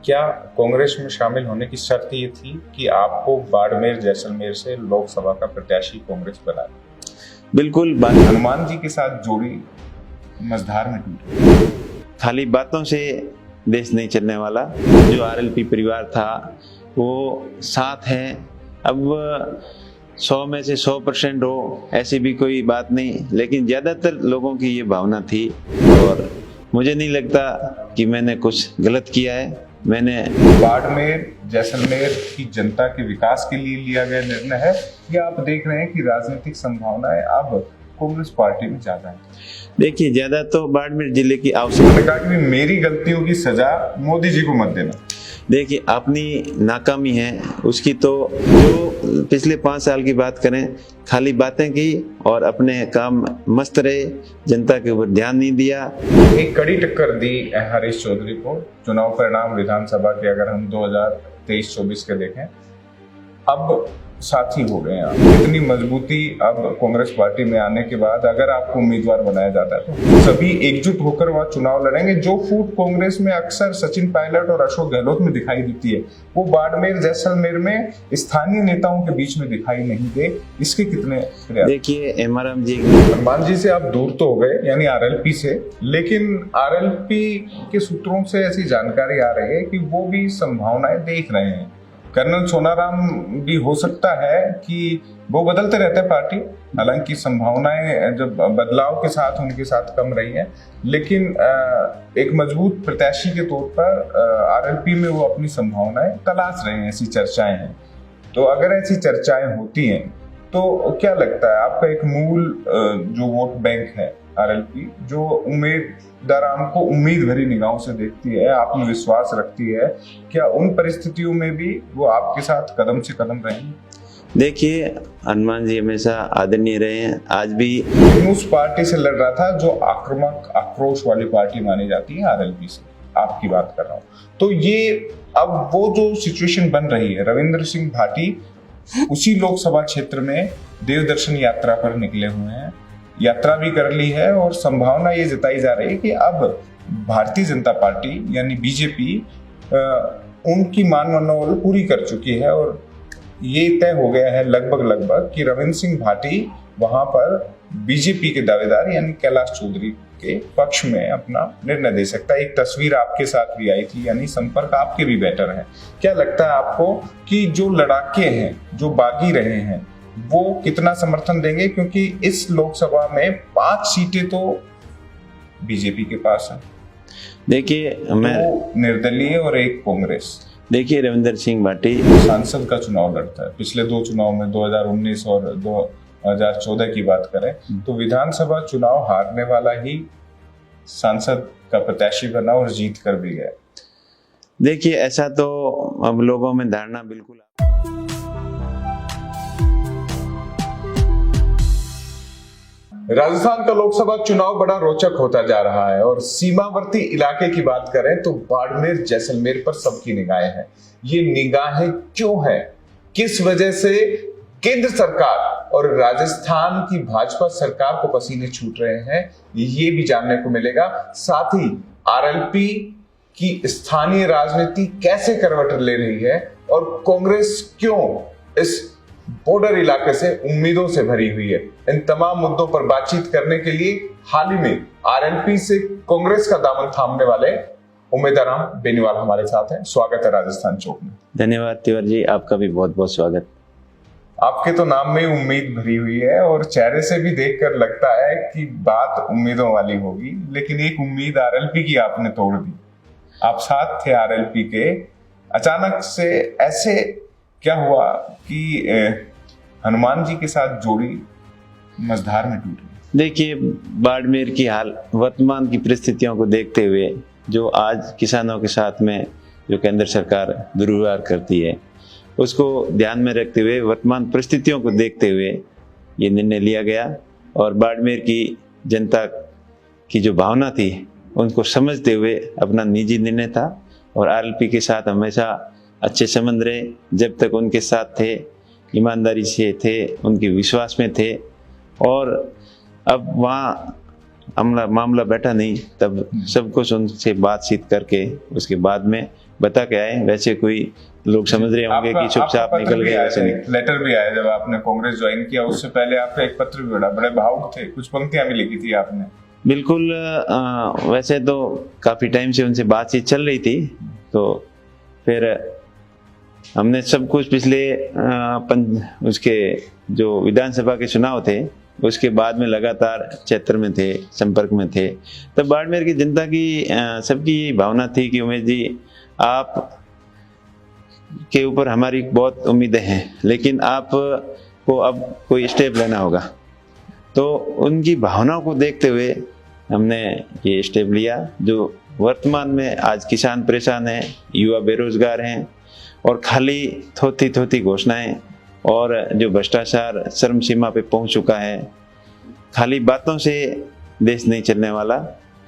क्या कांग्रेस में शामिल होने की शर्त ये थी कि आपको बाड़मेर जैसलमेर से लोकसभा का प्रत्याशी कांग्रेस बनाए? बिल्कुल बात हनुमान जी के साथ जोड़ी मझधार में टूटी। खाली बातों से देश नहीं चलने वाला। जो आरएलपी परिवार था वो साथ है। अब 100 में से 100% हो ऐसी भी कोई बात नहीं, लेकिन ज़्यादातर लोगों की ये भावना थी और मुझे नहीं लगता कि मैंने कुछ गलत किया है। मैंने बाड़मेर जैसलमेर की जनता के विकास के लिए लिया गया निर्णय है या आप देख रहे हैं कि राजनीतिक संभावनाएं अब कांग्रेस पार्टी में ज्यादा है? देखिए, ज़्यादा तो बाड़मेर जिले की आवश्यकता। उन्होंने कहा कि मेरी गलतियों की सजा मोदी जी को मत देना। देखिए, अपनी नाकामी है उसकी तो जो पिछले 5 साल की बात करें, खाली बातें की और अपने काम मस्त रहे, जनता के ऊपर ध्यान नहीं दिया। एक कड़ी टक्कर दी हरीश चौधरी को। चुनाव परिणाम विधानसभा के अगर हम 2023-24 के देखें, अब साथी हो गए हैं आप। इतनी मजबूती अब कांग्रेस पार्टी में आने के बाद अगर आपको उम्मीदवार बनाया जाता है तो सभी एकजुट होकर वह चुनाव लड़ेंगे। जो फूट कांग्रेस में अक्सर सचिन पायलट और अशोक गहलोत में दिखाई देती है, वो बाड़मेर जैसलमेर में स्थानीय नेताओं के बीच में दिखाई नहीं दे। इसके कितने प्रयास? देखिए, एमआरएम जी, हनुमान जी से आप दूर तो हो गए यानी आरएलपी से, लेकिन आरएलपी के सूत्रों से ऐसी जानकारी आ रही है कि वो भी संभावनाएं देख रहे हैं। कर्नल सोनाराम भी हो सकता है कि वो बदलते रहते हैं पार्टी, हालांकि संभावनाएं जब बदलाव के साथ उनके साथ कम रही है, लेकिन एक मजबूत प्रत्याशी के तौर पर आरएलपी में वो अपनी संभावनाएं तलाश रहे हैं, ऐसी चर्चाएं हैं। तो अगर ऐसी चर्चाएं होती हैं तो क्या लगता है आपका एक मूल जो वोट बैंक है आरएलपी, जो उम्मीदवार को उम्मीद भरी निगाहों से देखती है, आत्मविश्वास रखती है, क्या उन परिस्थितियों में भी वो आपके साथ कदम से कदम रहेंगे? देखिए, हनुमान जी हमेशा आदरणीय रहे हैं। आज भी उस पार्टी से लड़ रहा था जो आक्रामक आक्रोश वाली पार्टी मानी जाती है, आरएलपी से आपकी बात कर रहा हूँ। तो ये अब वो जो सिचुएशन बन रही है, रविंद्र सिंह भाटी उसी लोकसभा क्षेत्र में देवदर्शन यात्रा पर निकले हुए हैं, यात्रा भी कर ली है और संभावना ये जताई जा रही है कि अब भारतीय जनता पार्टी यानी बीजेपी उनकी मान मनोबल पूरी कर चुकी है और ये तय हो गया है लगभग कि रविंद्र सिंह भाटी वहां पर बीजेपी के दावेदार यानी कैलाश चौधरी के पक्ष में अपना निर्णय दे सकता है। एक तस्वीर आपके साथ भी आई थी, यानी संपर्क आपके भी बेटर है। क्या लगता है आपको कि जो लड़ाके हैं, जो बागी रहे हैं, वो कितना समर्थन देंगे? क्योंकि इस लोकसभा में 5 सीटें तो बीजेपी के पास है। देखिए, मैं निर्दलीय और एक कांग्रेस। देखिए, रविंद्र सिंह भाटी सांसद का चुनाव लड़ता है। पिछले 2 चुनाव में 2019 और 2014 की बात करें तो विधानसभा चुनाव हारने वाला ही सांसद का प्रत्याशी बना और जीत कर भी गया। देखिए, ऐसा तो अब लोगों में धारणा बिल्कुल। राजस्थान का लोकसभा चुनाव बड़ा रोचक होता जा रहा है और सीमावर्ती इलाके की बात करें तो बाड़मेर जैसलमेर पर सबकी निगाहें हैं। ये निगाहें क्यों है? किस वजह से केंद्र सरकार और राजस्थान की भाजपा सरकार को पसीने छूट रहे हैं, ये भी जानने को मिलेगा। साथ ही आरएलपी की स्थानीय राजनीति कैसे करवट ले रही है और कांग्रेस क्यों इस बॉर्डर इलाके से उम्मीदों से भरी हुई है। इन तमाम मुद्दों पर बातचीत करने के लिए हाल ही में आरएलपी से कांग्रेस का दामन थामने वाले उमेदराम बेनीवाल हमारे साथ हैं। स्वागत है राजस्थान चौक में। धन्यवाद तिवारी जी, आपका भी बहुत बहुत स्वागत। आपके तो नाम में उम्मीद भरी हुई है और चेहरे से भी देखकर लगता है कि बात उम्मीदों वाली होगी, लेकिन एक उम्मीद आरएलपी की आपने तोड़ दी। आप साथ थे आरएलपी के, अचानक से ऐसे क्या हुआ कि हनुमान जी के साथ जोड़ी मझधार में टूटी? देखिए, बाड़मेर की हाल वर्तमान की परिस्थितियों को देखते हुए, जो आज किसानों के साथ में जो केंद्र सरकार दुर्व्यवहार करती है, उसको ध्यान में रखते हुए, वर्तमान परिस्थितियों को देखते हुए ये निर्णय लिया गया और बाड़मेर की जनता की जो भावना थी उनको समझते हुए अपना निजी निर्णय था। और आरएलपी के साथ हमेशा अच्छे संबंध रहे, जब तक उनके साथ थे, ईमानदारी से थे, उनके विश्वास में थे। और अब वहाँ मामला बैठा नहीं, तब सब कुछ उनसे बातचीत करके उसके बाद में बता के आए, वैसे कोई लोग समझ रहे होंगे कि चुपचाप निकल गए, वैसे नहीं। लेटर भी आया जब आपने कांग्रेस ज्वाइन किया, उससे पहले आपका एक पत्र भी पढ़ा, बड़े भावुक थे, कुछ पंक्तियां भी लिखी थी आपने। बिल्कुल, वैसे तो काफ़ी टाइम से उनसे बातचीत चल रही थी, तो फिर हमने सब कुछ पिछले उसके जो विधानसभा के चुनाव थे उसके बाद में लगातार क्षेत्र में थे, संपर्क में थे। तब बाड़मेर की जनता की सबकी यही भावना थी कि उमेश जी, आप के ऊपर हमारी बहुत उम्मीदें हैं, लेकिन आप को अब कोई स्टेप लेना होगा। तो उनकी भावनाओं को देखते हुए हमने ये स्टेप लिया। जो वर्तमान में आज किसान परेशान हैं, युवा बेरोजगार हैं और खाली थोथी घोषणाएं और जो भ्रष्टाचार चरम सीमा पे पहुंच चुका है, खाली बातों से देश नहीं चलने वाला।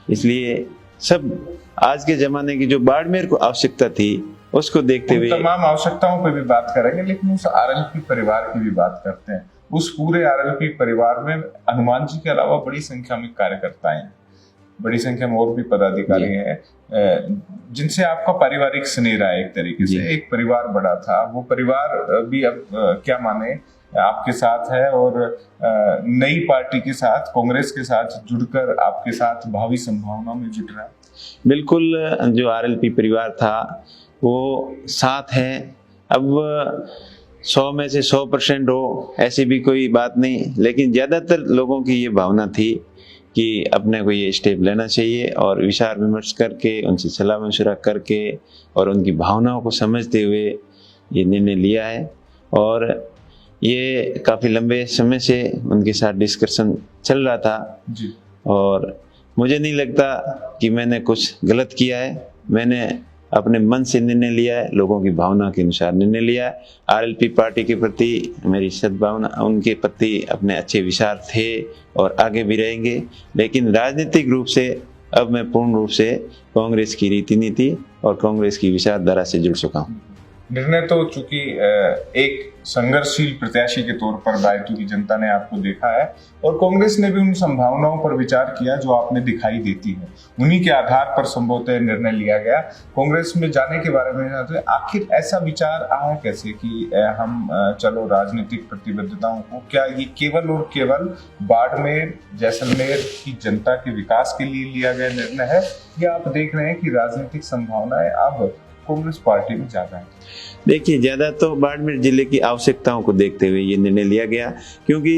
इसलिए सब आज के ज़माने की जो बाड़मेर को आवश्यकता थी उसको देखते हुए तमाम आवश्यकताओं पे भी बात करेंगे, लेकिन उस आरएलपी परिवार की भी बात करते हैं। उस पूरे आरएलपी परिवार में हनुमान जी के अलावा बड़ी संख्या में कार्यकर्ता हैं, बड़ी संख्या में और भी पदाधिकारी हैं जिनसे आपका पारिवारिक स्नेह रहा है। एक तरीके से एक परिवार बड़ा था, वो परिवार भी अब क्या माने आपके साथ है और नई पार्टी के साथ, कांग्रेस के साथ जुड़कर आपके साथ भावी संभावनाओं में जुट रहा है। बिल्कुल, जो आरएलपी परिवार था वो साथ है। अब 100 में से 100% हो ऐसी भी कोई बात नहीं, लेकिन ज़्यादातर लोगों की ये भावना थी कि अपने को ये स्टेप लेना चाहिए और विचार विमर्श करके, उनसे सलाह मशवरा करके और उनकी भावनाओं को समझते हुए ये निर्णय लिया है। और ये काफ़ी लंबे समय से उनके साथ डिस्कशन चल रहा था जी। और मुझे नहीं लगता कि मैंने कुछ गलत किया है। मैंने अपने मन से निर्णय लिया है, लोगों की भावना के अनुसार निर्णय लिया है। आरएलपी पार्टी के प्रति मेरी सद्भावना, उनके प्रति अपने अच्छे विचार थे और आगे भी रहेंगे, लेकिन राजनीतिक रूप से अब मैं पूर्ण रूप से कांग्रेस की रीति नीति और कांग्रेस की विचारधारा से जुड़ चुका हूँ। निर्णय तो चूंकि एक संघर्षशील प्रत्याशी के तौर पर बायतू की जनता ने आपको देखा है और कांग्रेस ने भी उन संभावनाओं पर विचार किया जो आपने दिखाई देती है, उन्हीं के आधार पर संभवतः निर्णय लिया गया कांग्रेस में जाने के बारे में। तो आखिर ऐसा विचार आया कैसे कि हम चलो राजनीतिक प्रतिबद्धताओं को, क्या ये केवल और केवल बाड़मेर जैसलमेर की जनता के विकास के लिए लिया गया निर्णय है, या आप देख रहे हैं कि राजनीतिक संभावनाएं अब कांग्रेस पार्टी में ज्यादा है? देखिए, ज़्यादा तो बाड़मेर जिले की आवश्यकताओं को देखते हुए ये निर्णय लिया गया, क्योंकि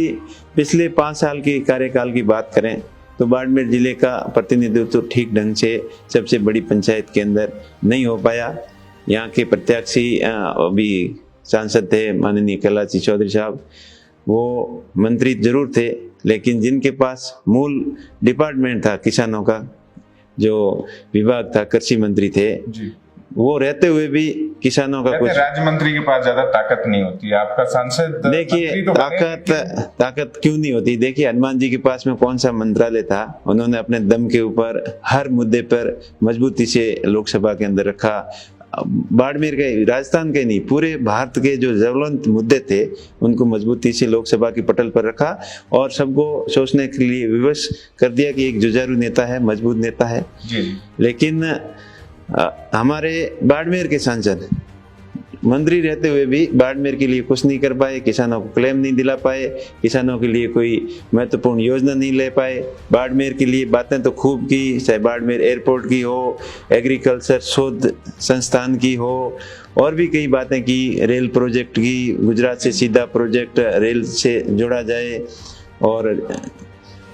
पिछले 5 साल के कार्यकाल की बात करें तो बाड़मेर जिले का प्रतिनिधित्व तो ठीक ढंग से सबसे बड़ी पंचायत के अंदर नहीं हो पाया। यहाँ के प्रत्याशी अभी सांसद थे माननीय कैलाश चौधरी साहब, वो मंत्री जरूर थे, लेकिन जिनके पास मूल डिपार्टमेंट था किसानों का, जो विभाग था, कृषि मंत्री थे जी। वो रहते हुए भी किसानों का कुछ, राज्य मंत्री के पास ज्यादा ताकत नहीं होती है, आपका सांसद। देखिए ताकत क्यों नहीं होती? देखिए, हनुमान जी के पास में कौन सा मंत्रालय था, उन्होंने अपने दम के ऊपर हर मुद्दे पर मजबूती से लोकसभा के अंदर रखा। बाड़मेर के, राजस्थान के नहीं, पूरे भारत के जो ज्वलंत मुद्दे थे उनको मजबूती से लोकसभा के पटल पर रखा और सबको सोचने के लिए विवश कर दिया कि एक जुझारू नेता है, मजबूत नेता है जी। लेकिन हमारे बाड़मेर के सांसद मंत्री रहते हुए भी बाड़मेर के लिए कुछ नहीं कर पाए, किसानों को क्लेम नहीं दिला पाए, किसानों के लिए कोई महत्वपूर्ण योजना नहीं ले पाए। बाड़मेर के लिए बातें तो खूब की, चाहे बाड़मेर एयरपोर्ट की हो, एग्रीकल्चर शोध संस्थान की हो, और भी कई बातें की, रेल प्रोजेक्ट की, गुजरात से सीधा प्रोजेक्ट रेल से जोड़ा जाए और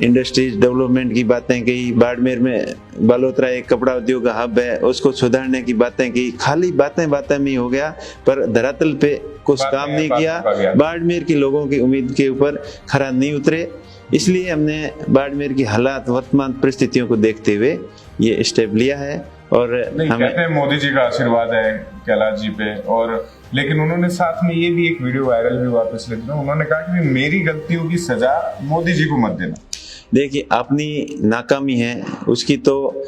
इंडस्ट्रीज डेवलपमेंट की बातें की। बाड़मेर में बालोतरा एक कपड़ा उद्योग का हब है, उसको सुधारने की बातें की। खाली बातें में ही हो गया, पर धरातल पे कुछ काम नहीं किया। बाड़मेर के लोगों की उम्मीद के ऊपर खरा नहीं उतरे। इसलिए हमने बाड़मेर की हालात, वर्तमान परिस्थितियों को देखते हुए ये स्टेप लिया है। और हमें कहते हैं मोदी जी का आशीर्वाद है कैलाश जी पे, और लेकिन उन्होंने साथ में ये भी एक वीडियो वायरल भी हुआ पिछले दिनों, उन्होंने कहा कि मेरी गलतियों की सजा मोदी जी को मत देना। देखिए, अपनी नाकामी है उसकी तो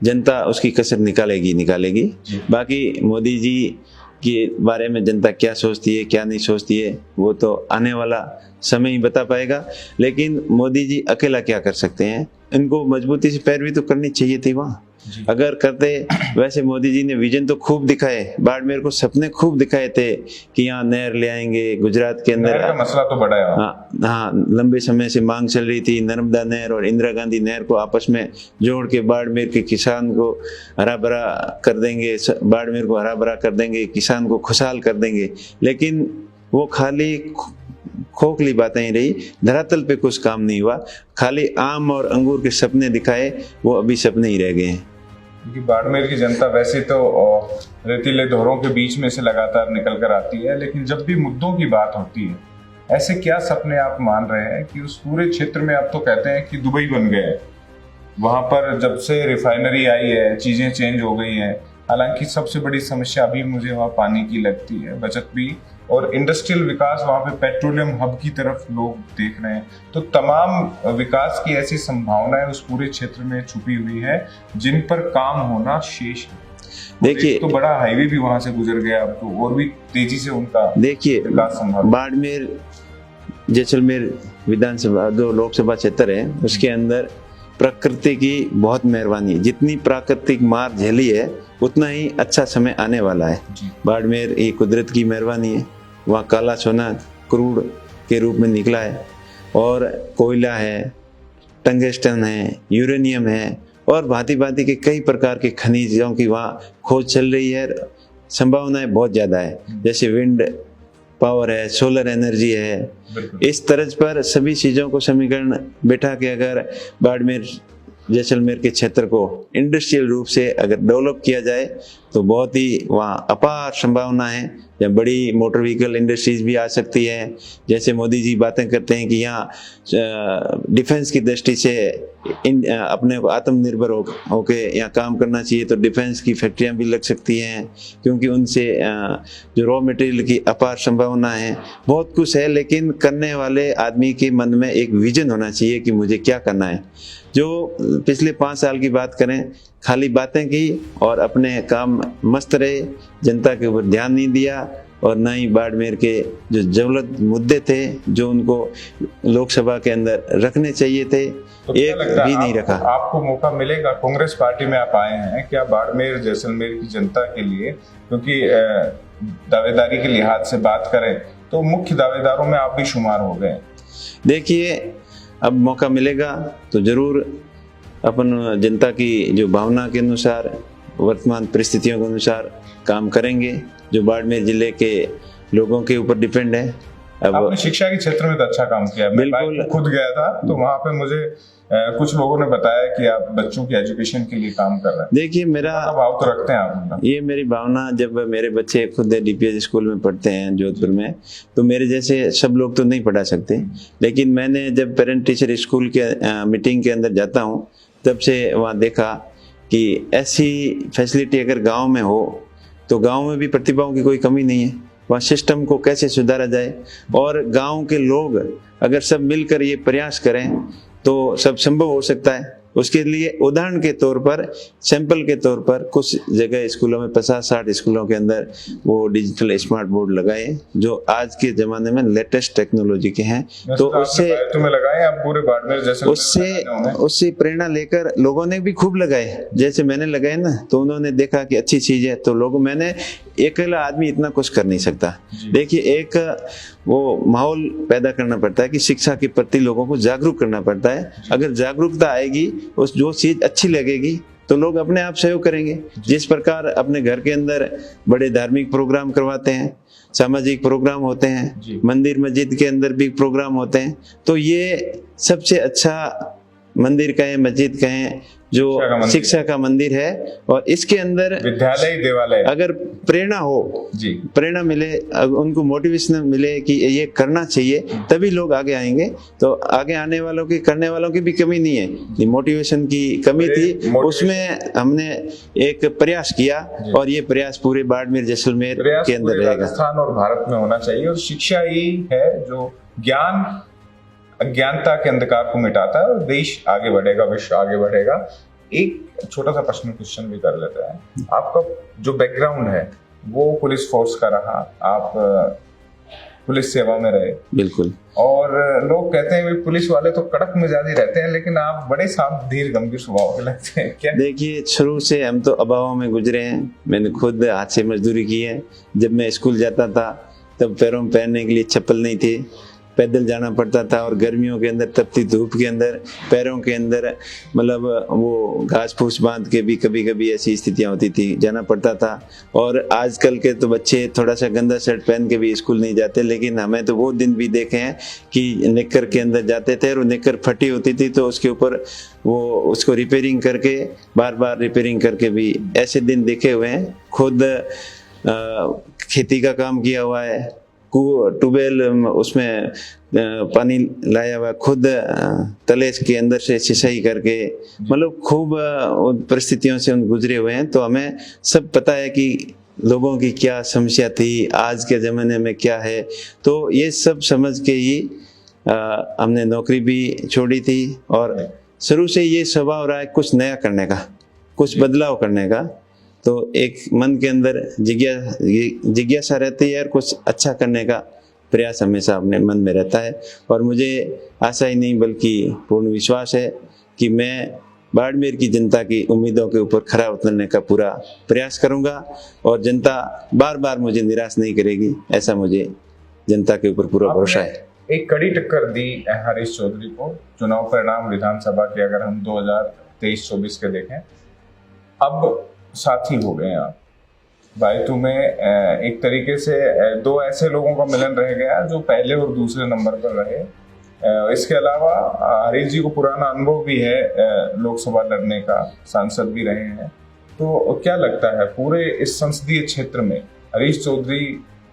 जनता उसकी कसर निकालेगी। बाकी मोदी जी के बारे में जनता क्या सोचती है क्या नहीं सोचती है वो तो आने वाला समय ही बता पाएगा। लेकिन मोदी जी अकेला क्या कर सकते हैं, इनको मजबूती से पैरवी तो करनी चाहिए थी वहाँ। जी। अगर करते, वैसे मोदी जी ने विजन तो खूब दिखाए, बाड़मेर को सपने खूब दिखाए थे कि यहाँ नहर ले आएंगे, गुजरात के अंदर नहर का मसला तो बड़ा है। हाँ, लंबे समय से मांग चल रही थी, नर्मदा नहर और इंदिरा गांधी नहर को आपस में जोड़ के बाड़मेर के किसान को हरा भरा कर देंगे, बाड़मेर को हरा भरा कर देंगे, किसान को खुशहाल कर देंगे। लेकिन वो खाली खोखली बातें ही रही, धरातल पे कुछ काम नहीं हुआ। खाली आम और अंगूर के सपने दिखाए, वो अभी सपने ही रह गए हैं। क्योंकि बाड़मेर की जनता वैसे तो रेतीले दौरों के बीच में से लगातार निकल कर आती है, लेकिन जब भी मुद्दों की बात होती है, ऐसे क्या सपने आप मान रहे हैं कि उस पूरे क्षेत्र में आप तो कहते हैं कि दुबई बन गए है, वहां पर जब से रिफाइनरी आई है चीजें चेंज हो गई हैं। हालांकि सबसे बड़ी समस्या अभी मुझे वहाँ पानी की लगती है, बचत भी, और इंडस्ट्रियल विकास, वहाँ पे पेट्रोलियम हब की तरफ लोग देख रहे हैं। तो तमाम विकास की ऐसी संभावनाएं उस पूरे क्षेत्र में छुपी हुई है जिन पर काम होना शेष है। देखिए, तो बड़ा हाईवे भी वहां से गुजर गया, अब तो और भी तेजी से उनका देखिए विकास संभव। बाड़मेर जैसलमेर विधानसभा जो लोकसभा क्षेत्र है, उसके अंदर प्रकृति की बहुत मेहरबानी है। जितनी प्राकृतिक मार झेली है, उतना ही अच्छा समय आने वाला है। बाड़मेर ये कुदरत की मेहरबानी है। वहाँ काला सोना क्रूड के रूप में निकला है, और कोयला है, टंगस्टन है, यूरेनियम है, और भांति भांति के कई प्रकार के खनिजों की वहाँ खोज चल रही है। संभावनाएं बहुत ज़्यादा है, जैसे विंड पावर है, सोलर एनर्जी है। इस तरह पर सभी चीज़ों को समीकरण बैठा के अगर बाड़मेर जैसलमेर के क्षेत्र को इंडस्ट्रियल रूप से अगर डेवलप किया जाए तो बहुत ही वहाँ अपार संभावना है। जब बड़ी मोटर व्हीकल इंडस्ट्रीज भी आ सकती है, जैसे मोदी जी बातें करते हैं कि यहाँ डिफेंस की दृष्टि से अपने को आत्मनिर्भर होके यहाँ काम करना चाहिए, तो डिफेंस की फैक्ट्रियाँ भी लग सकती हैं, क्योंकि उनसे जो रॉ मटेरियल की अपार संभावना है। बहुत कुछ है, लेकिन करने वाले आदमी के मन में एक विजन होना चाहिए कि मुझे क्या करना है। जो पिछले 5 साल की बात करें, खाली बातें की और अपने काम मस्त रहे, जनता के ऊपर ध्यान नहीं दिया, और न ही बाड़मेर के जो ज्वलंत मुद्दे थे जो उनको लोकसभा के अंदर रखने चाहिए थे, तो एक भी नहीं रखा। आपको मौका मिलेगा, कांग्रेस पार्टी में आप आए हैं, क्या बाड़मेर जैसलमेर की जनता के लिए, क्योंकि दावेदारी के लिहाज से बात करें तो मुख्य दावेदारों में आप भी शुमार हो गए। देखिए, अब मौका मिलेगा तो जरूर अपन जनता की जो भावना के अनुसार, वर्तमान परिस्थितियों के अनुसार काम करेंगे, जो बाड़मेर जिले के लोगों के ऊपर डिपेंड है। अब आपने शिक्षा के क्षेत्र में तो अच्छा काम किया। बिल्कुल, मैं खुद गया था तो वहाँ पे मुझे कुछ लोगों ने बताया कि आप बच्चों की एजुकेशन के लिए काम कर रहे हैं। देखिए, मेरा भाव तो रखते हैं आप। ये मेरी भावना, जब मेरे बच्चे खुद डीपीएस स्कूल में पढ़ते हैं जोधपुर में, तो मेरे जैसे सब लोग तो नहीं पढ़ा सकते, लेकिन मैंने जब पेरेंट टीचर स्कूल के मीटिंग के अंदर जाता हूँ, तब से वहाँ देखा कि ऐसी फैसिलिटी अगर गाँव में हो तो गाँव में भी प्रतिभाओं की कोई कमी नहीं है। वहाँ सिस्टम को कैसे सुधारा जाए, और गांव के लोग अगर सब मिलकर ये प्रयास करें तो सब संभव हो सकता है। उसके लिए उदाहरण के तौर पर, सैंपल के तौर पर, कुछ जगह स्कूलों में 50-60 स्कूलों के अंदर वो डिजिटल स्मार्ट बोर्ड लगाए जो आज के जमाने में लेटेस्ट टेक्नोलॉजी के हैं। तो उससे लगाए आप पूरे बाड़मेर जैसे, उससे प्रेरणा लेकर लोगों ने भी खूब लगाए। जैसे मैंने लगाए ना, तो उन्होंने देखा कि अच्छी चीज है, तो लोग, मैंने अकेला आदमी इतना कुछ कर नहीं सकता। देखिए, एक वो माहौल पैदा करना पड़ता है कि शिक्षा के प्रति लोगों को जागरूक करना पड़ता है। अगर जागरूकता आएगी, उस जो चीज अच्छी लगेगी, तो लोग अपने आप सहयोग करेंगे। जिस प्रकार अपने घर के अंदर बड़े धार्मिक प्रोग्राम करवाते हैं, सामाजिक प्रोग्राम होते हैं, मंदिर मस्जिद के अंदर भी प्रोग्राम होते हैं, तो ये सबसे अच्छा मंदिर कहें, मस्जिद कहें, जो शिक्षा का मंदिर है। और इसके अंदर विद्यालय, देवालय, अगर प्रेरणा हो, प्रेरणा मिले, उनको मोटिवेशन मिले कि ये करना चाहिए, तभी लोग आगे आएंगे। तो आगे आने वालों की, करने वालों की भी कमी नहीं है, मोटिवेशन की कमी थी, उसमें हमने एक प्रयास किया, और ये प्रयास पूरे बाड़मेर जैसलमेर के अंदर रहेगा। राजस्थान और भारत में होना चाहिए, और शिक्षा ही है जो ज्ञान अज्ञानता के अंधकार को मिटाता है, और देश आगे बढ़ेगा, विश्व आगे बढ़ेगा। एक छोटा सा प्रश्न क्वेश्चन भी कर लेते हैं। आपका जो बैकग्राउंड है वो पुलिस फोर्स का रहा, आप पुलिस सेवा में रहे। बिल्कुल। और लोग कहते हैं भाई पुलिस वाले तो कड़क मिजाजी रहते हैं, लेकिन आप बड़े शांत धीर गंभीर स्वभाव के लगते हैं, क्या? देखिए, शुरू से हम तो अभावों में गुजरे हैं। मैंने खुद हाथ से मजदूरी की है। जब मैं स्कूल जाता था तब पैरों में पहनने के लिए चप्पल नहीं थी, पैदल जाना पड़ता था, और गर्मियों के अंदर तपती धूप के अंदर पैरों के अंदर मतलब वो घास फूस बांध के भी कभी कभी ऐसी स्थितियां होती थी, जाना पड़ता था। और आजकल के तो बच्चे थोड़ा सा गंदा शर्ट पहन के भी स्कूल नहीं जाते, लेकिन हमें तो वो दिन भी देखे हैं कि निक्कर के अंदर जाते थे और निक्कर फटी होती थी तो उसके ऊपर वो उसको रिपेयरिंग करके बार बार रिपेयरिंग करके भी ऐसे दिन देखे हुए हैं। खुद खेती का काम किया हुआ है, ट्यूबवेल उसमें पानी लाया हुआ, खुद तलेस के अंदर से सिंचाई करके, मतलब खूब परिस्थितियों से हम गुजरे हुए हैं। तो हमें सब पता है कि लोगों की क्या समस्या थी, आज के ज़माने में क्या है। तो ये सब समझ के ही हमने नौकरी भी छोड़ी थी, और शुरू से ये स्वभाव रहा है कुछ नया करने का, कुछ बदलाव करने का। तो एक मन के अंदर जिज्ञासा रहती है और कुछ अच्छा करने का प्रयास हमेशा अपने मन में रहता है। और मुझे आशा ही नहीं बल्कि पूर्ण विश्वास है कि मैं बाड़मेर की जनता की उम्मीदों के ऊपर खरा उतरने का पूरा प्रयास करूंगा, और जनता बार बार मुझे निराश नहीं करेगी, ऐसा मुझे जनता के ऊपर पूरा भरोसा है। एक कड़ी टक्कर दी हरीश चौधरी को। चुनाव परिणाम विधानसभा के अगर हम 2023-24 के देखें, अब साथी हो गए आप बायतू में। एक तरीके से दो ऐसे लोगों का मिलन रह गया जो पहले और दूसरे नंबर पर रहे। इसके अलावा हरीश जी को पुराना अनुभव भी है लोकसभा लड़ने का, सांसद भी रहे हैं। तो क्या लगता है पूरे इस संसदीय क्षेत्र में हरीश चौधरी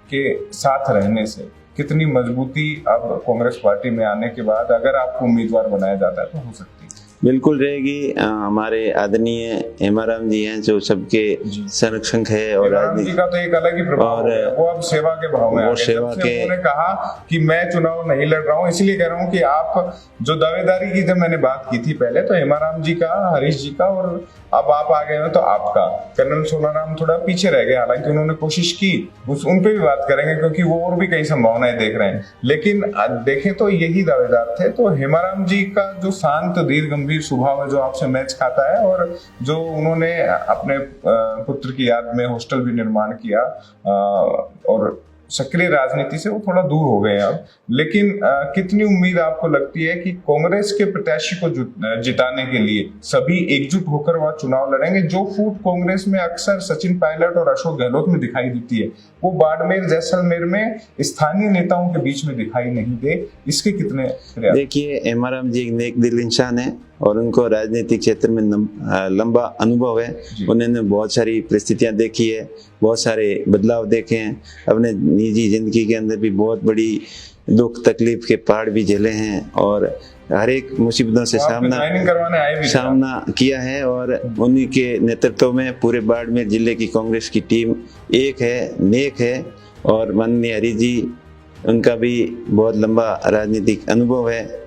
के साथ रहने से कितनी मजबूती अब कांग्रेस पार्टी में आने के बाद, अगर आपको उम्मीदवार बनाया जाता है, तो हो सकती है? बिल्कुल रहेगी। हमारे आदरणीय हेमाराम जी हैं जो सबके संरक्षक है, और हेमाराम जी का तो एक अलग ही प्रभाव है। वो अब सेवा के भाव में आ गए। जब से उन्होंने कहा कि मैं चुनाव नहीं लड़ रहा हूँ, इसलिए कह रहा हूँ कि आप जो दावेदारी की जब मैंने बात की थी पहले, तो हेमाराम जी का, हरीश जी का, और अब आप आ गए हो तो आपका। कर्नल सोनाराम थोड़ा पीछे रह गए, हालांकि उन्होंने कोशिश की, उन पे भी बात करेंगे क्योंकि वो और भी कई संभावनाएं देख रहे हैं। लेकिन देखें तो यही दावेदार थे। तो हेमाराम जी का जो शांत धीर गंभीर स्वभाव है, जो आपसे मैच खाता है, और जो उन्होंने अपने पुत्र की याद में हॉस्टल भी निर्माण किया, और सक्रिय राजनीति से वो थोड़ा दूर हो गए अब। लेकिन कितनी उम्मीद आपको लगती है कि कांग्रेस के प्रत्याशी को जिताने के लिए सभी एकजुट होकर वह चुनाव लड़ेंगे? जो फूट कांग्रेस में अक्सर सचिन पायलट और अशोक गहलोत में दिखाई देती है, वो बाड़मेर जैसलमेर में स्थानीय नेताओं के बीच में दिखाई नहीं दे, इसके कितने? देखिए, हेमाराम जी एक नेक दिल इंसान है और उनको राजनीतिक क्षेत्र में लंबा अनुभव है। उन्होंने बहुत सारी परिस्थितियां देखी है, बहुत सारे बदलाव देखे हैं, अपने निजी जिंदगी के अंदर भी बहुत बड़ी दुख तकलीफ के पहाड़ भी झेले हैं, और हर एक मुसीबतों से सामना किया है। और उन्हीं के नेतृत्व में पूरे बाड़मेर जिले की कांग्रेस की टीम एक है, नेक है। और माननीय हरीश जी, उनका भी बहुत लंबा राजनीतिक अनुभव है,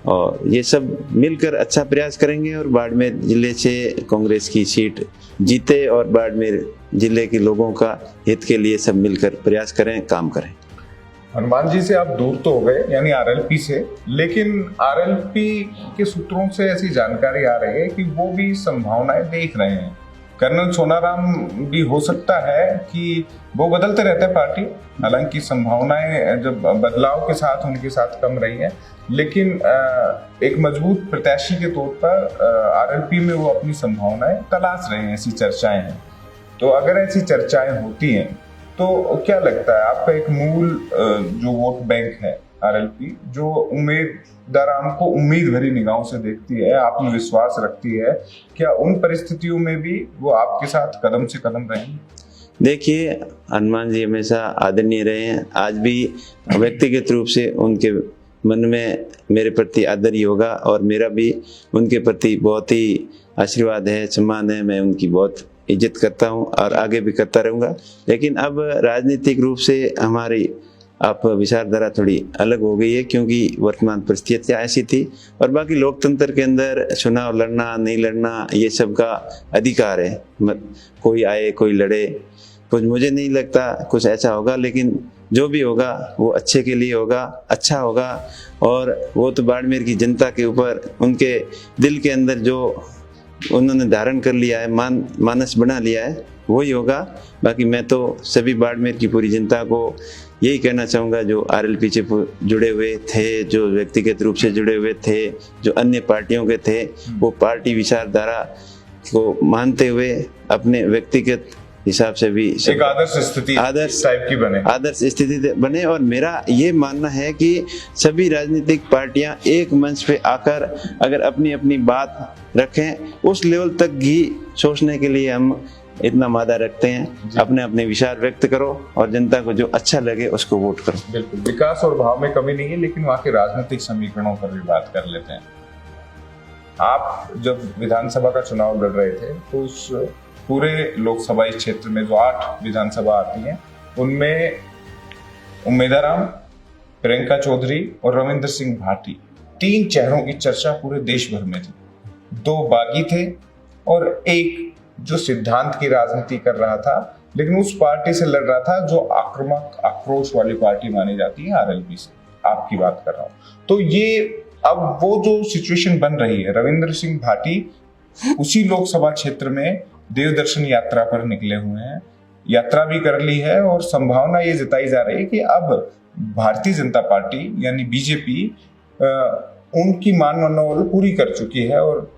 और ये सब मिलकर अच्छा प्रयास करेंगे और बाड़मेर जिले से कांग्रेस की सीट जीते, और बाड़मेर जिले के लोगों का हित के लिए सब मिलकर प्रयास करें, काम करें। हनुमान जी से आप दूर तो हो गए, यानी आरएलपी से, लेकिन आरएलपी के सूत्रों से ऐसी जानकारी आ रही है कि वो भी संभावनाएं देख रहे हैं। कर्नल सोनाराम भी हो सकता है कि वो बदलते रहते हैं पार्टी, हालांकि संभावनाएं जब बदलाव के साथ उनके साथ कम रही है, लेकिन एक मजबूत प्रत्याशी के तौर पर आरएलपी में वो अपनी संभावनाएं तलाश रहे हैं, ऐसी चर्चाएं हैं। तो अगर ऐसी चर्चाएं होती हैं तो क्या लगता है आपका एक मूल जो वोट बैंक है आरएलपी, जो उम्मीदवार को उम्मीद भरी निगाहों से देखती है, आत्मविश्वास रखती है, क्या उन परिस्थितियों में भी वो आपके साथ कदम से कदम रहेंगे? देखिए, हनुमान जी हमेशा आदरणीय रहे हैं। आज भी व्यक्तिगत रूप से उनके मन में मेरे प्रति आदर ही होगा, और मेरा भी उनके प्रति बहुत ही आशीर्वाद है, सम्मान है। मैं उनकी बहुत इज्जत करता हूं और आगे भी करता रहूंगा। लेकिन अब राजनीतिक रूप से हमारी आप विचारधारा थोड़ी अलग हो गई है, क्योंकि वर्तमान परिस्थितियाँ ऐसी थी, और बाकी लोकतंत्र के अंदर चुनाव लड़ना नहीं लड़ना ये सब का अधिकार है। कोई आए कोई लड़े, कुछ मुझे नहीं लगता कुछ ऐसा होगा। लेकिन जो भी होगा वो अच्छे के लिए होगा, अच्छा होगा। और वो तो बाड़मेर की जनता के ऊपर, उनके दिल के अंदर जो उन्होंने धारण कर लिया है, मानस बना लिया है, वही होगा। बाकी मैं तो सभी बाड़मेर की पूरी जनता को यही कहना चाहूँगा, जो आरएलपी से जुड़े हुए थे, जो व्यक्तिगत रूप से जुड़े हुए थे, जो अन्य पार्टियों के थे, वो पार्टी विचारधारा को मानते हुए अपने व्यक्तिगत हिसाब से भी एक आदर्श स्थिति टाइप की बने, आदर्श स्थिति बने। और मेरा ये मानना है कि सभी राजनीतिक पार्टियां एक मंच पे आकर अगर अपनी अपनी बात रखें, उस लेवल तक ही सोचने के लिए हम इतना मादा रखते हैं। अपने अपने विचार व्यक्त करो और जनता को जो अच्छा लगे उसको वोट करो। बिल्कुल, विकास और भाव में कमी नहीं है, लेकिन वहाँ के राजनीतिक समीकरणों पर भी बात कर लेते हैं। आप जब विधानसभा का चुनाव लड़ रहे थे तो उस पूरे लोकसभा क्षेत्र में जो 8 विधानसभा आती हैं, उनमें उम्मेदाराम, प्रियंका चौधरी और रविंद्र सिंह भाटी, 3 चेहरों की चर्चा पूरे देश भर में थी। 2 बागी थे और एक जो सिद्धांत की राजनीति कर रहा था, लेकिन उस पार्टी से लड़ रहा था जो आक्रामक, आक्रोश वाली पार्टी मानी जाती है, आरएलपी से आपकी बात कर रहा हूं। तो ये अब वो जो सिचुएशन बन रही है, रविंद्र सिंह भाटी उसी लोकसभा क्षेत्र में देवदर्शन यात्रा पर निकले हुए हैं, यात्रा भी कर ली है और संभावना ये जताई जा रही है कि अब भारतीय जनता पार्टी यानी बीजेपी उनकी मान मनोबल पूरी कर चुकी है और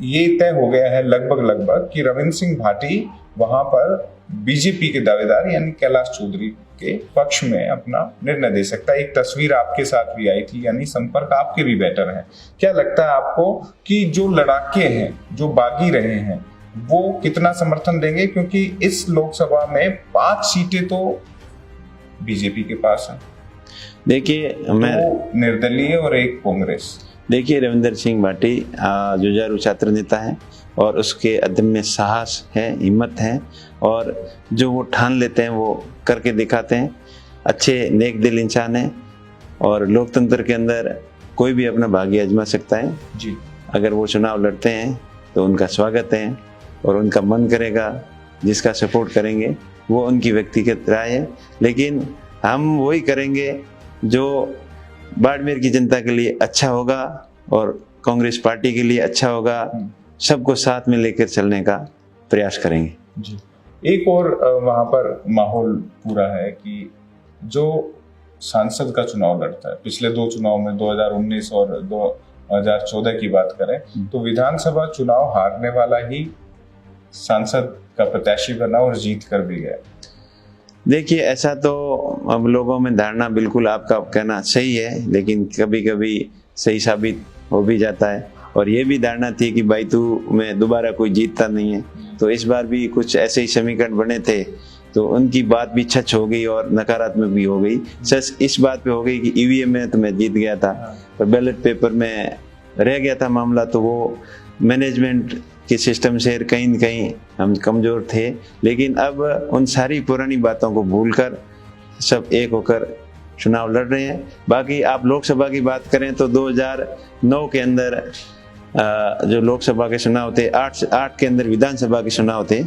ये तय हो गया है लगभग कि रविंद्र सिंह भाटी वहां पर बीजेपी के दावेदार यानी कैलाश चौधरी के पक्ष में अपना निर्णय दे सकता है। एक तस्वीर आपके साथ भी आई थी, यानी संपर्क आपके भी बेटर है। क्या लगता है आपको कि जो लड़ाके हैं, जो बागी रहे हैं, वो कितना समर्थन देंगे? क्योंकि इस लोकसभा में 5 सीटें तो बीजेपी के पास है। देखिए, मैं निर्दलीय और एक कांग्रेस। देखिए, रविंद्र सिंह भाटी जुझारू छात्र नेता है और उसके अदम्य साहस है, हिम्मत है और जो वो ठान लेते हैं वो करके दिखाते हैं। अच्छे नेक दिल इंसान है और लोकतंत्र के अंदर कोई भी अपना भाग्य आजमा सकता है जी। अगर वो चुनाव लड़ते हैं तो उनका स्वागत है और उनका मन करेगा, जिसका सपोर्ट करेंगे वो उनकी व्यक्तिगत राय है, लेकिन हम वही करेंगे जो बाड़मेर की जनता के लिए अच्छा होगा और कांग्रेस पार्टी के लिए अच्छा होगा। सबको साथ में लेकर चलने का प्रयास करेंगे जी। एक और वहां पर माहौल पूरा है कि जो सांसद का चुनाव लड़ता है, पिछले 2 चुनाव में 2019 और 2014 की बात करें तो विधानसभा चुनाव हारने वाला ही सांसद का प्रत्याशी बना और जीत कर भी गया। देखिए, ऐसा तो अब लोगों में धारणा, बिल्कुल आपका कहना सही है, लेकिन कभी कभी सही साबित हो भी जाता है। और ये भी धारणा थी कि बाइतू में दोबारा कोई जीतता नहीं है, तो इस बार भी कुछ ऐसे ही समीकरण बने थे, तो उनकी बात भी सच हो गई और नकारात्मक भी हो गई। सच इस बात पे हो गई कि ईवीएम में तो मैं जीत गया था पर बैलेट पेपर में रह गया था मामला, तो वो मैनेजमेंट के सिस्टम से कहीं न कहीं हम कमज़ोर थे। लेकिन अब उन सारी पुरानी बातों को भूलकर सब एक होकर चुनाव लड़ रहे हैं। बाकी आप लोकसभा की बात करें तो 2009 के अंदर जो लोकसभा के चुनाव थे, 8 के अंदर विधानसभा के चुनाव थे,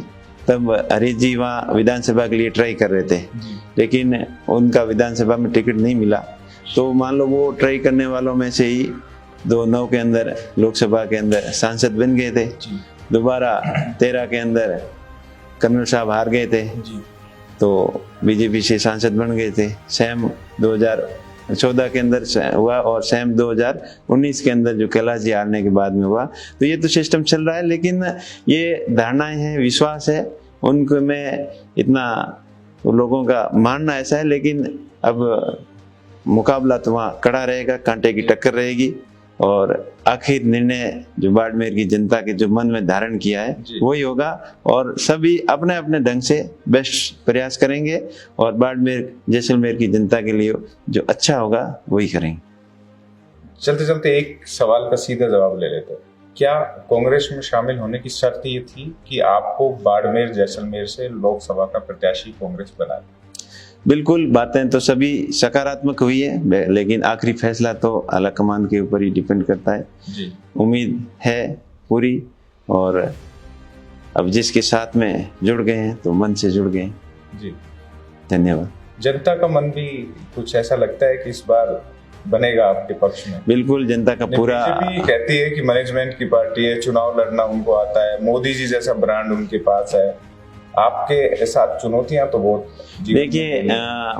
तब हरीश जी वहाँ विधानसभा के लिए ट्राई कर रहे थे, लेकिन उनका विधानसभा में टिकट नहीं मिला। तो मान लो वो ट्राई करने वालों में से ही 2009 के अंदर लोकसभा के अंदर सांसद बन गए थे। दोबारा 13 के अंदर कर्नल साहब हार गए थे तो बीजेपी से सांसद बन गए थे। सेम 2014 के अंदर हुआ और सेम 2019 के अंदर जो कैलाश जी हारने के बाद में हुआ। तो ये तो सिस्टम चल रहा है, लेकिन ये धारणाएं हैं, विश्वास है उनको में, इतना लोगों का मानना ऐसा है। लेकिन अब मुकाबला तो वहाँ कड़ा रहेगा, कांटे की टक्कर रहेगी और आखिर निर्णय जो बाड़मेर की जनता के जो मन में धारण किया है वही होगा और सभी अपने अपने ढंग से बेस्ट प्रयास करेंगे और बाड़मेर जैसलमेर की जनता के लिए जो अच्छा होगा वही करेंगे। चलते चलते एक सवाल का सीधा जवाब ले लेते हैं। क्या कांग्रेस में शामिल होने की शर्त ये थी कि आपको बाड़मेर जैसलमेर से लोकसभा का प्रत्याशी कांग्रेस बनाए? बिल्कुल, बातें तो सभी सकारात्मक हुई है, लेकिन आखिरी फैसला तो आला कमान के ऊपर ही डिपेंड करता है जी। उम्मीद है पूरी, और अब जिसके साथ में जुड़ गए हैं तो मन से जुड़ गए जी। धन्यवाद। जनता का मन भी कुछ ऐसा लगता है कि इस बार बनेगा आपके पक्ष में? बिल्कुल, जनता का पूरा बीजेपी कहती है कि मैनेजमेंट की पार्टी है, चुनाव लड़ना उनको आता है, मोदी जी जैसा ब्रांड उनके पास है। आपके साथ चुनौतियां तो बहुत। देखिए,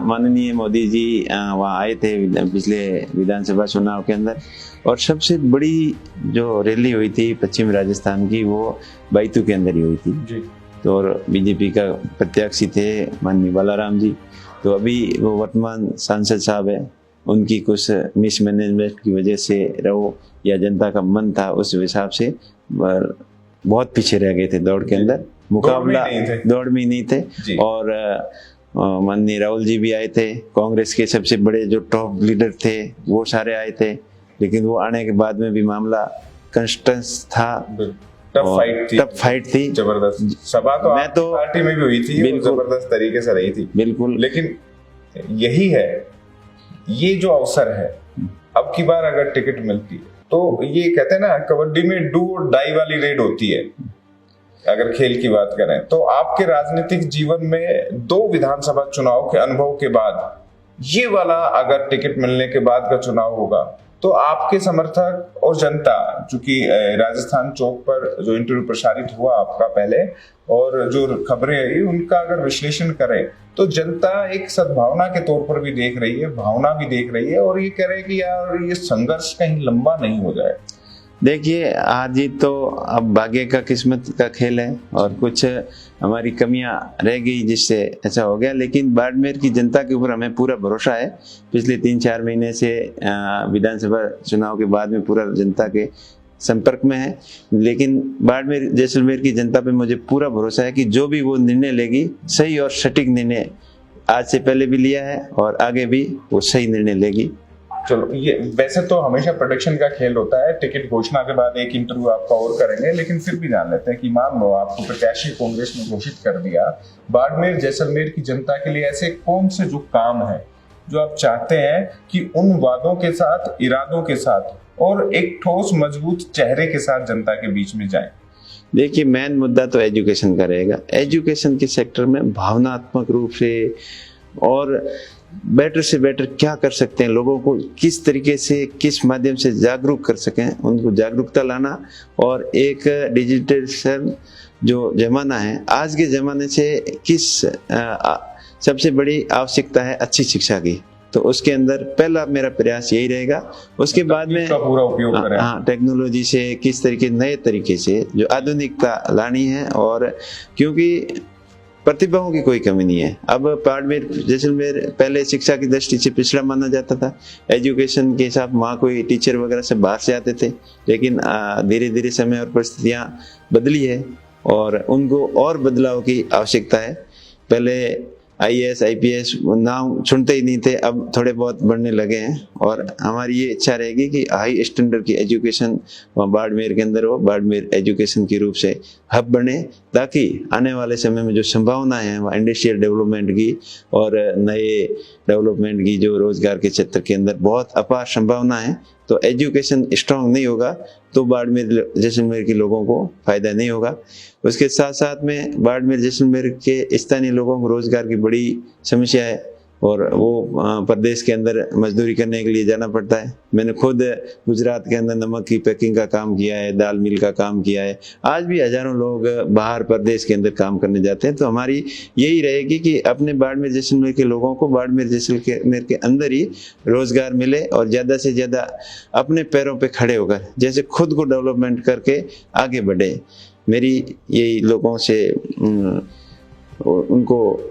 माननीय मोदी जी वहाँ आए थे पिछले विधानसभा चुनाव के अंदर, और सबसे बड़ी जो रैली हुई थी पश्चिम राजस्थान की वो बैतू के अंदर ही हुई थी जी। तो और बीजेपी का प्रत्याशी थे माननीय बालाराम जी। तो अभी वो वर्तमान सांसद साहब है, उनकी कुछ मिसमैनेजमेंट की वजह से रहो या जनता का मन था उस हिसाब से बहुत पीछे रह गए थे दौड़ के अंदर, मुकाबला दौड़ में नहीं थे। और माननीय राहुल जी भी आए थे, कांग्रेस के सबसे बड़े जो टॉप लीडर थे वो सारे आए थे, लेकिन वो आने के बाद में भी मामला कंस्टेंस था, टफ फाइट थी जबरदस्त। सभा तो मैं तो पार्टी में भी हुई थी, जबरदस्त तरीके से रही थी। बिल्कुल, लेकिन यही है, ये जो अवसर है, अब की बार अगर टिकट मिलती है तो ये कहते हैं ना कबड्डी में डू और डाई वाली रेड होती है। अगर खेल की बात करें तो आपके राजनीतिक जीवन में 2 विधानसभा चुनाव के अनुभव के बाद ये वाला अगर टिकट मिलने के बाद का चुनाव होगा तो आपके समर्थक और जनता, चूंकि राजस्थान चौक पर जो इंटरव्यू प्रसारित हुआ आपका पहले और जो खबरें आई उनका अगर विश्लेषण करें तो जनता एक सद्भावना के तौर पर भी देख रही है, भावना भी देख रही है, और ये कह रहे हैं कि यार ये संघर्ष कहीं लंबा नहीं हो जाए। देखिए, हार जीत तो अब भाग्य का, किस्मत का खेल है, और कुछ हमारी कमियां रह गई जिससे ऐसा हो गया, लेकिन बाड़मेर की जनता के ऊपर हमें पूरा भरोसा है। पिछले 3-4 महीने से विधानसभा चुनाव के बाद में पूरा जनता के संपर्क में है, लेकिन बाड़मेर जैसलमेर की जनता पे मुझे पूरा भरोसा है कि जो भी वो निर्णय लेगी सही और सटीक निर्णय आज से पहले भी लिया है और आगे भी वो सही निर्णय लेगी। चलो, ये वैसे तो हमेशा प्रोडिक्शन का खेल होता है, टिकट घोषणा के बाद एक इंटरव्यू आपका और करेंगे, लेकिन फिर भी जान लेते हैं कि मान लो आपको प्रत्याशी कांग्रेस ने घोषित कर दिया, बाड़मेर जैसलमेर की जनता के लिए ऐसे कौन से जो काम है जो आप चाहते हैं कि उन वादों के साथ, इरादों के साथ और एक ठोस मजबूत चेहरे के साथ जनता के बीच में जाए? देखिए, मेन मुद्दा तो एजुकेशन का रहेगा। एजुकेशन के सेक्टर में भावनात्मक रूप से और बेटर से बेटर क्या कर सकते हैं, लोगों को किस तरीके से, किस माध्यम से जागरूक कर सकें, उनको जागरूकता लाना। और एक डिजिटल जो जमाना है, आज के जमाने से सबसे बड़ी आवश्यकता है अच्छी शिक्षा की, तो उसके अंदर पहला मेरा प्रयास यही रहेगा। उसके बाद में पूरा उपयोग करें, हाँ, टेक्नोलॉजी से किस तरीके, नए तरीके से जो आधुनिकता लानी है, और क्योंकि प्रतिभाओं की कोई कमी नहीं है। अब बाड़मेर जैसलमेर पहले शिक्षा की दृष्टि से पिछड़ा माना जाता था, एजुकेशन के हिसाब वहाँ कोई टीचर वगैरह सब बाहर से आते थे, लेकिन धीरे धीरे समय और परिस्थितियाँ बदली है और उनको और बदलाव की आवश्यकता है। पहले IAS IPS नाम सुनते ही नहीं थे, अब थोड़े बहुत बढ़ने लगे हैं, और हमारी ये इच्छा रहेगी कि हाई स्टैंडर्ड की एजुकेशन बाड़मेर के अंदर हो, बाड़मेर एजुकेशन के रूप से हब बने, ताकि आने वाले समय में जो संभावनाएं हैं वह इंडस्ट्रियल डेवलपमेंट की और नए डेवलपमेंट की, जो रोजगार के क्षेत्र के अंदर बहुत अपार संभावना है। तो एजुकेशन स्ट्रांग नहीं होगा तो बाड़मेर जैसलमेर के लोगों को फायदा नहीं होगा। उसके साथ साथ में बाड़मेर जैसलमेर के स्थानीय लोगों को रोजगार की बड़ी समस्या है, और वो प्रदेश के अंदर मजदूरी करने के लिए जाना पड़ता है। मैंने खुद गुजरात के अंदर नमक की पैकिंग का काम किया है, दाल मिल का काम किया है, आज भी हजारों लोग बाहर प्रदेश के अंदर काम करने जाते हैं। तो हमारी यही रहेगी कि अपने बाड़मेर जैसलमेर के लोगों को बाड़मेर जैसलमेर के अंदर ही रोजगार मिले, और ज़्यादा से ज़्यादा अपने पैरों पे खड़े होकर जैसे खुद को डेवलपमेंट करके आगे बढ़े। मेरी यही लोगों से उनको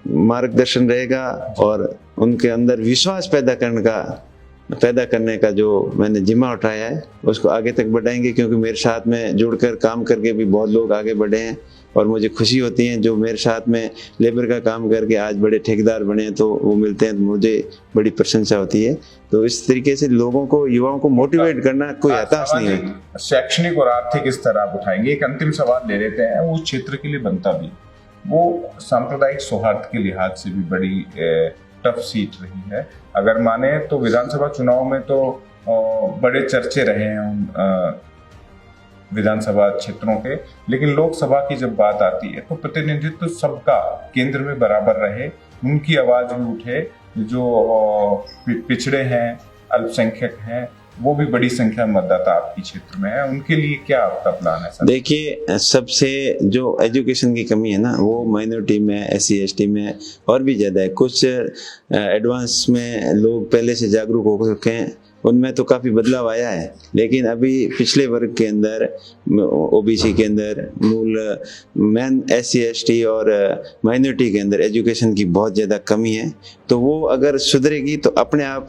मार्गदर्शन रहेगा, और उनके अंदर विश्वास पैदा करने का जो मैंने जिम्मा उठाया है उसको आगे तक बढ़ाएंगे, क्योंकि मेरे साथ में जुड़कर काम करके भी बहुत लोग आगे बढ़े हैं, और मुझे खुशी होती है जो मेरे साथ में लेबर का काम करके आज बड़े ठेकेदार बने हैं, तो वो मिलते हैं तो मुझे बड़ी प्रशंसा होती है। तो इस तरीके से लोगों को, युवाओं को मोटिवेट करना कोई हताश नहीं है। शैक्षणिक और आर्थिक स्तर आप उठाएंगे, एक अंतिम सवाल ले लेते हैं, वो क्षेत्र के लिए बनता भी, वो सांप्रदायिक सौहार्द के लिहाज से भी बड़ी टफ सीट रही है। अगर माने तो विधानसभा चुनाव में तो बड़े चर्चे रहे हैं विधानसभा क्षेत्रों के, लेकिन लोकसभा की जब बात आती है तो प्रतिनिधित्व सबका केंद्र में बराबर रहे, उनकी आवाज भी उठे। जो पिछड़े हैं, अल्पसंख्यक हैं, वो भी बड़ी संख्या में मतदाता आपके क्षेत्र में है, उनके लिए क्या आपका प्लान है सर? देखिए, सबसे जो एजुकेशन की कमी है ना, वो माइनॉरिटी में, SC ST में और भी ज़्यादा है। कुछ एडवांस में लोग पहले से जागरूक हो चुके हैं, उनमें तो काफ़ी बदलाव आया है, लेकिन अभी पिछले वर्ग के अंदर, OBC के अंदर, मूल मेन SC ST और माइनॉरिटी के अंदर एजुकेशन की बहुत ज़्यादा कमी है। तो वो अगर सुधरेगी तो अपने आप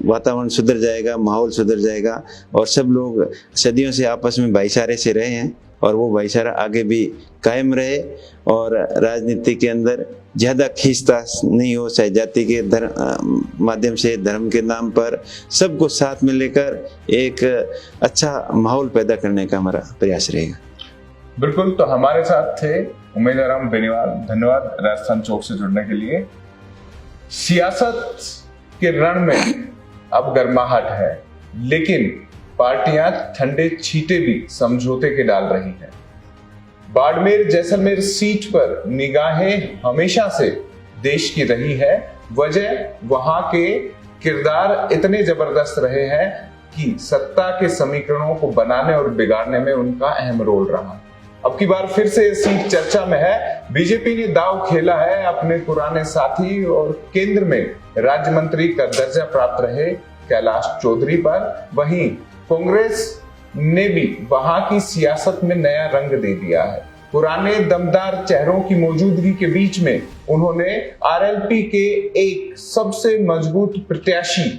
वातावरण सुधर जाएगा, माहौल सुधर जाएगा, और सब लोग सदियों से आपस में भाईचारे से रहे हैं और वो भाईचारा आगे भी कायम रहे, और राजनीति के अंदर ज़्यादा खींचतान नहीं हो, चाहे जाति के माध्यम से, धर्म के नाम पर, सबको साथ में लेकर एक अच्छा माहौल पैदा करने का हमारा प्रयास रहेगा। बिल्कुल। तो हमारे साथ थे उमेदराम बेनीवाल। धन्यवाद राजस्थान चौक से जुड़ने के लिए। सियासत के रण में अब गर्माहट है, लेकिन पार्टियां ठंडे छींटे भी समझौते के डाल रही हैं। बाड़मेर जैसलमेर सीट पर निगाहें हमेशा से देश की रही है। वजह वहां के किरदार इतने जबरदस्त रहे हैं कि सत्ता के समीकरणों को बनाने और बिगाड़ने में उनका अहम रोल रहा। अब की बार फिर से सीट चर्चा में है। बीजेपी ने दांव खेला है अपने पुराने साथी और केंद्र में राज्य मंत्री का दर्जा प्राप्त रहे कैलाश चौधरी पर। वहीं कांग्रेस ने भी वहां की सियासत में नया रंग दे दिया है। पुराने दमदार चेहरों की मौजूदगी के बीच में उन्होंने RLP के एक सबसे मजबूत प्रत्याशी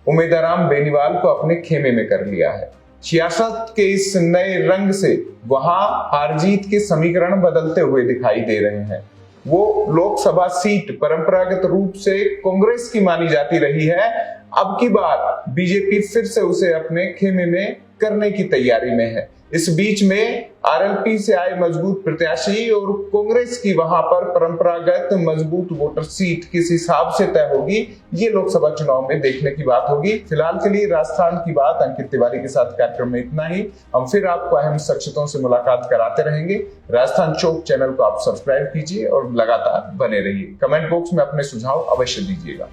उमेदराम बेनीवाल को अपने खेमे में कर लिया है। सियासत के इस नए रंग से वहां हार जीत के समीकरण बदलते हुए दिखाई दे रहे हैं। वो लोकसभा सीट परंपरागत रूप से कांग्रेस की मानी जाती रही है। अब की बार बीजेपी फिर से उसे अपने खेमे में करने की तैयारी में है। इस बीच में RLP से आए मजबूत प्रत्याशी और कांग्रेस की वहां पर परंपरागत मजबूत वोटर सीट किस हिसाब से तय होगी, ये लोकसभा चुनाव में देखने की बात होगी। फिलहाल के लिए राजस्थान की बात अंकित तिवारी के साथ कार्यक्रम में इतना ही। हम फिर आपको अहम शख्सियतों से मुलाकात कराते रहेंगे। राजस्थान चौक चैनल को आप सब्सक्राइब कीजिए और लगातार बने रहिए। कमेंट बॉक्स में अपने सुझाव अवश्य दीजिएगा।